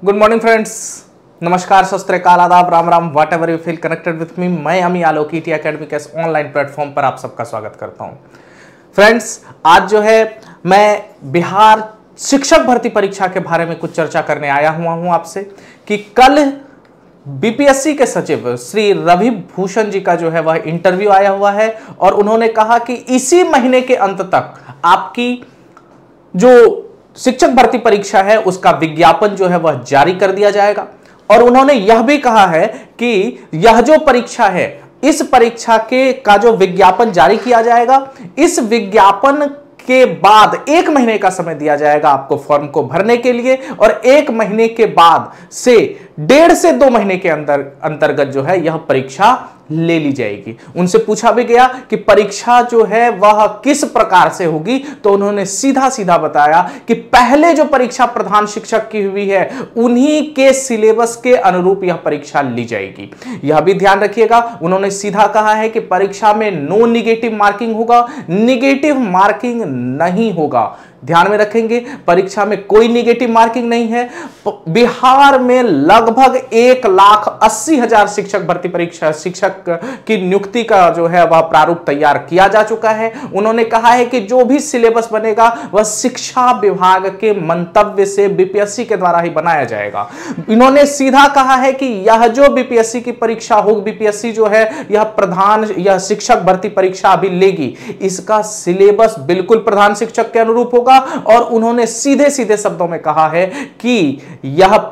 Good morning friends, नमस्कार, सत श्री अकाल, आदाब, Ram Ram, what ever you feel connected with me. मैं अमी आलोक ईटी एकेडमी के ऑनलाइन प्लेटफॉर्म पर आप सबका स्वागत करता हूं। फ्रेंड्स, आज जो है मैं बिहार शिक्षक भर्ती परीक्षा के बारे में कुछ चर्चा करने आया हुआ हूं आपसे कि कल बीपीएससी के सचिव श्री रवि भूषण जी का जो है वह इंटरव्यू आया हुआ है और उन्होंने कहा कि इसी महीने के अंत तक आपकी जो शिक्षक भर्ती परीक्षा है उसका विज्ञापन जो है वह जारी कर दिया जाएगा। और उन्होंने यह भी कहा है कि यह जो परीक्षा है, इस परीक्षा का जो विज्ञापन जारी किया जाएगा, इस विज्ञापन के बाद 1 महीने का समय दिया जाएगा आपको फॉर्म को भरने के लिए और 1 महीने के बाद से 1.5 से 2 महीने के अंतर्गत जो है यह परीक्षा ले ली जाएगी। उनसे पूछा भी गया कि परीक्षा जो है वह किस प्रकार से होगी, तो उन्होंने सीधा सीधा बताया कि पहले जो परीक्षा प्रधान शिक्षक की हुई है उन्हीं के सिलेबस के अनुरूप यह परीक्षा ली जाएगी। यह भी ध्यान रखिएगा, उन्होंने सीधा कहा है कि परीक्षा में नो निगेटिव मार्किंग होगा, निगेटिव मार्किंग नहीं होगा। ध्यान में रखेंगे, परीक्षा में कोई निगेटिव मार्किंग नहीं है। बिहार में लगभग 1,80,000 शिक्षक भर्ती परीक्षा शिक्षक की नियुक्ति का जो है वह प्रारूप तैयार किया जा चुका है। उन्होंने कहा है कि जो भी सिलेबस बनेगा वह शिक्षा विभाग के मंतव्य से बीपीएससी के द्वारा ही बनाया जाएगा। इन्होंने सीधा कहा है कि यह जो बीपीएससी की परीक्षा होगी, बीपीएससी जो है यह शिक्षक भर्ती परीक्षा अभी लेगी, इसका सिलेबस बिल्कुल प्रधान शिक्षक के अनुरूप होगा। और उन्होंने सीधे सीधे शब्दों में कहा है कि यह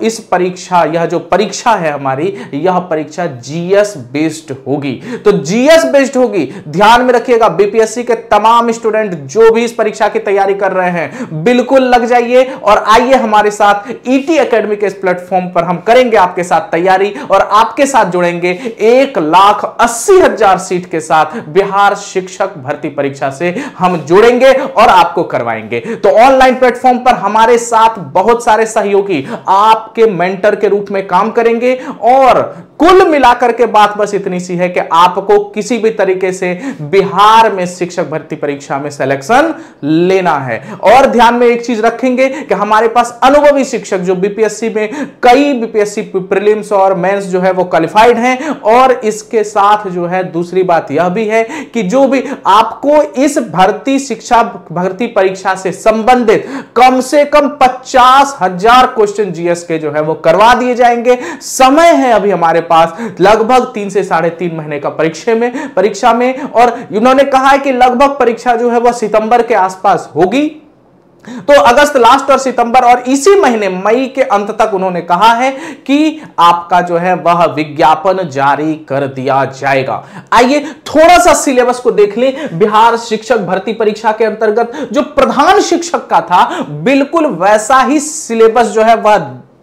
जो परीक्षा है हमारी, यह परीक्षा जीएस बेस्ड होगी। तो जीएस बेस्ड होगी, ध्यान में रखिएगा। बीपीएससी के तमाम स्टूडेंट जो भी इस परीक्षा की तैयारी कर रहे हैं, बिल्कुल लग जाइए और आइए हमारे साथ ईटी एकेडमी के इस प्लेटफॉर्म पर हम करेंगे आपके साथ तैयारी और आपके साथ जुड़ेंगे 1,80,000 सीट के साथ बिहार शिक्षक भर्ती परीक्षा से हम जुड़ेंगे और आपको करवाएंगे। तो ऑनलाइन प्लेटफॉर्म पर हमारे साथ बहुत सारे सहयोगी आपके मेंटर के रूप में काम करेंगे और कुल मिलाकर के बात बस इतनी सी है कि आपको किसी भी तरीके से बिहार में शिक्षक भर्ती परीक्षा में सिलेक्शन लेना है। और ध्यान में एक चीज रखेंगे कि हमारे पास अनुभवी शिक्षक जो बीपीएससी में कई बीपीएससी प्रीलिम्स और मेंस जो है वो क्वालिफाइड हैं। और इसके साथ जो है दूसरी बात यह भी है कि जो भी आपको इस शिक्षा भर्ती परीक्षा से संबंधित कम से कम 50,000 क्वेश्चन जीएस के जो है वो करवा दिए जाएंगे। समय है अभी हमारे पास लगभग 3 से 3.5 महीने का परीक्षा में और इन्होंने कहा है कि लगभग परीक्षा जो है वह सितंबर के आसपास होगी। तो अगस्त लास्ट और सितंबर और इसी महीने मई के अंत तक उन्होंने कहा है कि आपका जो है वह विज्ञापन जारी कर दिया जाएगा। आइए थोड़ा सा सिलेबस को देख लें। बिहार शिक्षक भर्ती परीक्षा के अंतर्गत जो प्रधान शिक्षक का था, बिल्कुल वैसा ही सिलेबस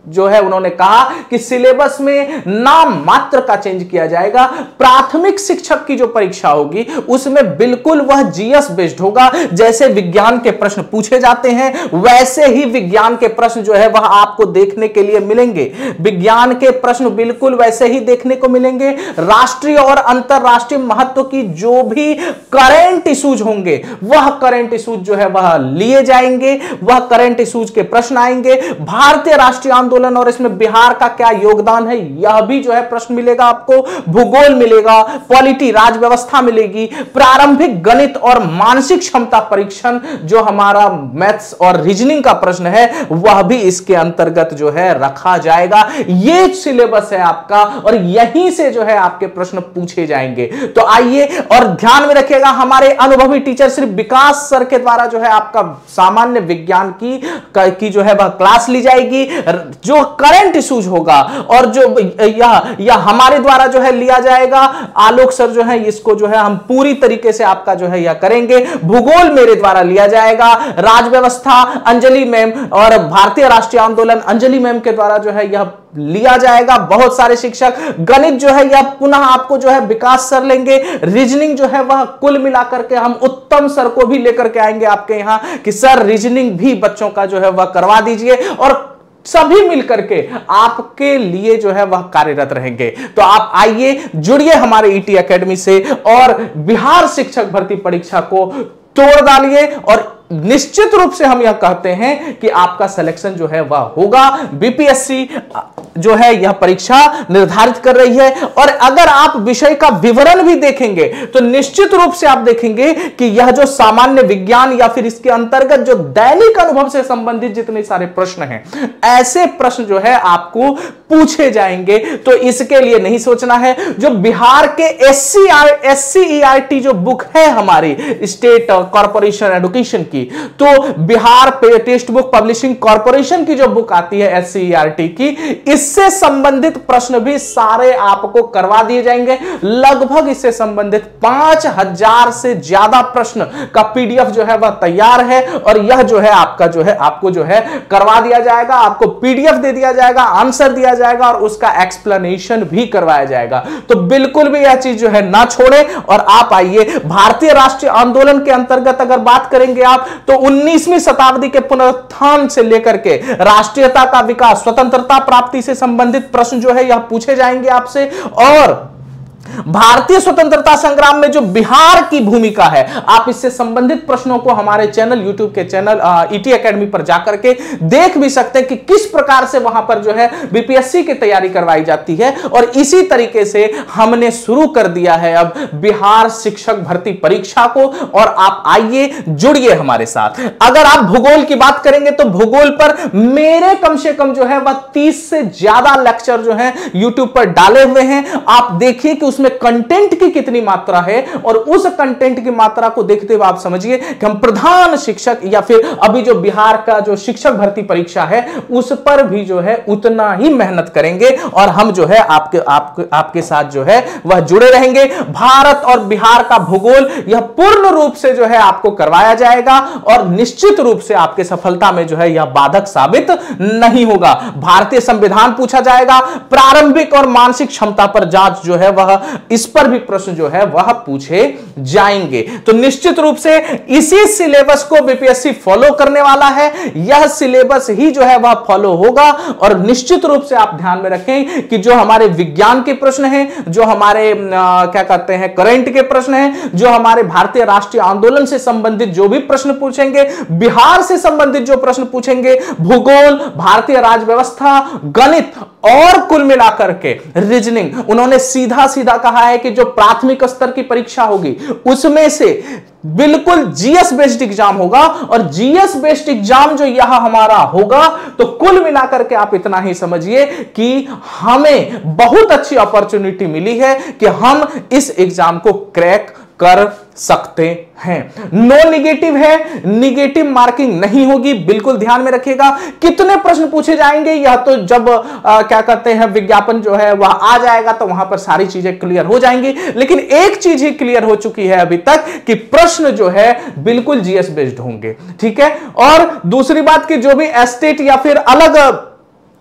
जो है उन्होंने कहा कि सिलेबस में नाम मात्र का चेंज किया जाएगा। प्राथमिक शिक्षक की जो परीक्षा होगी उसमें बिल्कुल वह जीएस बेस्ड होगा। जैसे विज्ञान के प्रश्न पूछे जाते हैं वैसे ही विज्ञान के प्रश्न जो है वह आपको देखने के लिए मिलेंगे। विज्ञान के प्रश्न बिल्कुल वैसे ही देखने को मिलेंगे। राष्ट्रीय और अंतरराष्ट्रीय महत्व की जो भी करंट इश्यूज होंगे वह करंट इश्यूज जो है वह लिए जाएंगे, वह करंट इश्यूज के प्रश्न आएंगे। भारतीय राष्ट्रीय आंदोलन और इसमें बिहार का क्या योगदान है यह भी जो है प्रश्न मिलेगा आपको। भूगोल मिलेगा, पॉलिटी राज व्यवस्था मिलेगी, प्रारंभिक गणित और मानसिक क्षमता परीक्षण जो हमारा मैथ्स और रीजनिंग का प्रश्न है वह भी इसके अंतर्गत जो है रखा जाएगा। यह सिलेबस है आपका और यहीं से जो है आपके प्रश्न पूछे जाएंगे। तो आइए और ध्यान में रखिएगा, हमारे अनुभवी टीचर श्री विकास सर के द्वारा जो है आपका सामान्य विज्ञान की जो है वह क्लास ली जाएगी। जो करंट इश्यूज होगा और जो यह हमारे द्वारा जो है लिया जाएगा, आलोक सर जो है इसको जो है हम पूरी तरीके से आपका जो है यह करेंगे। भूगोल मेरे द्वारा लिया जाएगा। राज व्यवस्था अंजलि मैम और भारतीय राष्ट्रीय आंदोलन अंजलि मैम के द्वारा जो है यह लिया जाएगा। बहुत सारे शिक्षक गणित जो है यह पुनः आपको जो है विकास सर लेंगे। रीजनिंग जो है वह कुल मिलाकर के हम उत्तम सर को भी लेकर के आएंगे आपके यहां कि सर रीजनिंग भी बच्चों का जो है वह करवा दीजिए और सभी मिलकर के आपके लिए जो है वह कार्यरत रहेंगे। तो आप आइए जुड़िए हमारे ईटी एकेडमी से और बिहार शिक्षक भर्ती परीक्षा को तोड़ डालिए और निश्चित रूप से हम यह कहते हैं कि आपका सिलेक्शन जो है वह होगा। बीपीएससी जो है यह परीक्षा निर्धारित कर रही है। और अगर आप विषय का विवरण भी देखेंगे तो निश्चित रूप से आप देखेंगे कि यह जो सामान्य विज्ञान या फिर इसके अंतर्गत जो दैनिक अनुभव से संबंधित जितने सारे प्रश्न हैं, ऐसे प्रश्न जो है आपको पूछे जाएंगे। तो इसके लिए नहीं सोचना है। जो बिहार के SCERT जो बुक है हमारी स्टेट कॉर्पोरेशन एजुकेशन की, तो Bihar text book publishing corporation की जो बुक आती है SCERT की, इससे संबंधित प्रश्न भी सारे आपको करवा दिए जाएंगे। लगभग इससे संबंधित 5000 से ज्यादा प्रश्न का PDF जो है वह तैयार है। और यह जो है आपका जो है आपको जो है करवा दिया जाएगा, आपको PDF दे दिया जाएगा, आंसर दिया जाएगा और उसका एक्सप्लेनेशन भी करवाया जाएगा। तो बिल्कुल भी यह चीज जो है ना छोड़े और आप आइए। भारतीय राष्ट्रीय आंदोलन के अंतर्गत अगर बात करेंगे आप, तो 19वीं शताब्दी के पुनरुत्थान से लेकर के राष्ट्रीयता का विकास, स्वतंत्रता प्राप्ति से संबंधित प्रश्न जो है यह पूछे जाएंगे आपसे। और भारतीय स्वतंत्रता संग्राम में जो बिहार की भूमिका है, आप इससे संबंधित प्रश्नों को हमारे चैनल, यूट्यूब के चैनल ET एकेडमी पर जाकर के देख भी सकते हैं कि किस प्रकार से वहां पर जो है बीपीएससी की तैयारी करवाई जाती है। और इसी तरीके से हमने शुरू कर दिया है अब बिहार शिक्षक भर्ती परीक्षा को। और आप आइए, जुड़िए हमारे साथ। अगर आप भूगोल की बात करेंगे तो भूगोल पर मेरे कम से कम जो है वह 30 से ज्यादा लेक्चर जो है यूट्यूब पर डाले हुए हैं। आप देखिए कि उसमें कंटेंट की कितनी मात्रा है। और उस कंटेंट की मात्रा को देखते हुए आप समझिए कि हम प्रधान शिक्षक या फिर अभी जो बिहार का जो शिक्षक भर्ती परीक्षा है उस पर भी जो है उतना ही मेहनत करेंगे। और हम जो है आपके साथ जो है वह जुड़े रहेंगे। भारत और बिहार का भूगोल यह पूर्ण रूप से जो है आपको करवाया जाएगा और निश्चित रूप से आपके सफलता में जो है यह बाधक साबित नहीं होगा। भारतीय संविधान पूछा जाएगा। प्रारंभिक और मानसिक क्षमता पर जांच जो है वह, इस पर भी प्रश्न जो है वह पूछे जाएंगे। तो निश्चित रूप से इसी सिलेबस को बीपीएससी फॉलो करने वाला है। यह सिलेबस ही जो है वह फॉलो होगा। और निश्चित रूप से आप ध्यान में रखें कि जो हमारे विज्ञान के प्रश्न हैं, जो हमारे क्या कहते हैं करंट के प्रश्न हैं, जो हमारे भारतीय राष्ट्रीय आंदोलन से संबंधित जो भी प्रश्न पूछेंगे, बिहार से संबंधित जो प्रश्न पूछेंगे, भूगोल, भारतीय राज्य व्यवस्था, गणित और कुल मिलाकर के रीजनिंग, उन्होंने सीधा सीधा कहा है कि जो प्राथमिक स्तर की परीक्षा होगी उसमें से बिल्कुल जीएस बेस्ड एग्जाम होगा। और जीएस बेस्ड एग्जाम जो यह हमारा होगा, तो कुल मिलाकर के आप इतना ही समझिए कि हमें बहुत अच्छी अपॉर्चुनिटी मिली है कि हम इस एग्जाम को क्रैक कर सकते हैं। नो निगेटिव है, निगेटिव मार्किंग नहीं होगी, बिल्कुल ध्यान में रखिएगा। कितने प्रश्न पूछे जाएंगे यह तो जब क्या कहते हैं विज्ञापन जो है वह आ जाएगा तो वहां पर सारी चीजें क्लियर हो जाएंगी। लेकिन एक चीज ही क्लियर हो चुकी है अभी तक कि प्रश्न जो है बिल्कुल जीएस बेस्ड होंगे, ठीक है। और दूसरी बात कि जो भी एस्टेट या फिर अलग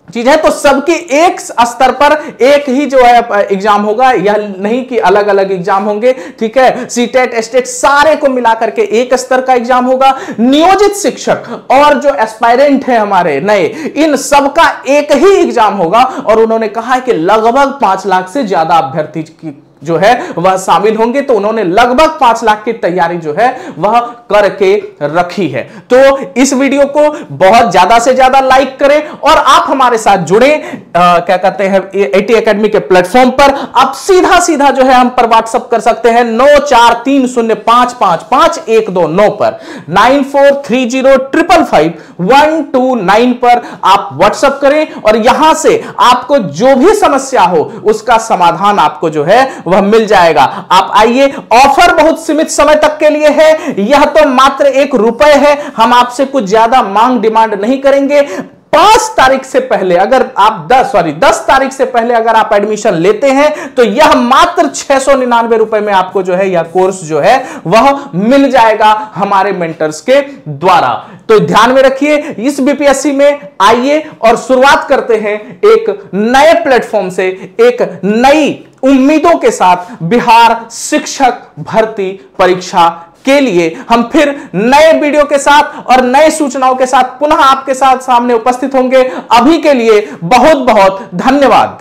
चीज है तो सबकी एक स्तर पर एक ही जो है एग्जाम होगा, यह नहीं कि अलग अलग एग्जाम होंगे, ठीक है। सीटेट एस्टेट सारे को मिलाकर के एक स्तर का एग्जाम होगा। नियोजित शिक्षक और जो एस्पायरेंट है हमारे नए, इन सबका एक ही एग्जाम होगा। और उन्होंने कहा है कि लगभग 5 लाख से ज्यादा अभ्यर्थी की जो है वह शामिल होंगे। तो उन्होंने लगभग 5 लाख की तैयारी जो है वह करके रखी है। तो इस वीडियो को बहुत ज्यादा से ज्यादा लाइक करें और आप हमारे साथ जुड़े क्या कहते हैं ET एकेडमी के प्लेटफॉर्म पर। आप सीधा सीधा जो है हम पर व्हाट्सएप कर सकते हैं 9430555129 पर, 9430555129 पर आप व्हाट्सएप करें। और यहां से आपको जो भी समस्या हो उसका समाधान आपको जो है वह मिल जाएगा। आप आइए, ऑफर बहुत सीमित समय तक के लिए है। यह तो मात्र ₹1 है। हम आपसे कुछ ज्यादा मांग डिमांड नहीं करेंगे। 5 तारीख से पहले अगर आप 10 तारीख से पहले अगर आप एडमिशन लेते हैं तो यह मात्र ₹699 में आपको जो है यह कोर्स जो है वह मिल जाएगा हमारे मेंटर्स के द्वारा। तो ध्यान में रखिए, इस बीपीएससी में आइए और शुरुआत करते हैं एक नए प्लेटफॉर्म से, एक नई उम्मीदों के साथ बिहार शिक्षक भर्ती परीक्षा के लिए। हम फिर नए वीडियो के साथ और नए सूचनाओं के साथ पुनः आपके साथ सामने उपस्थित होंगे। अभी के लिए बहुत बहुत धन्यवाद।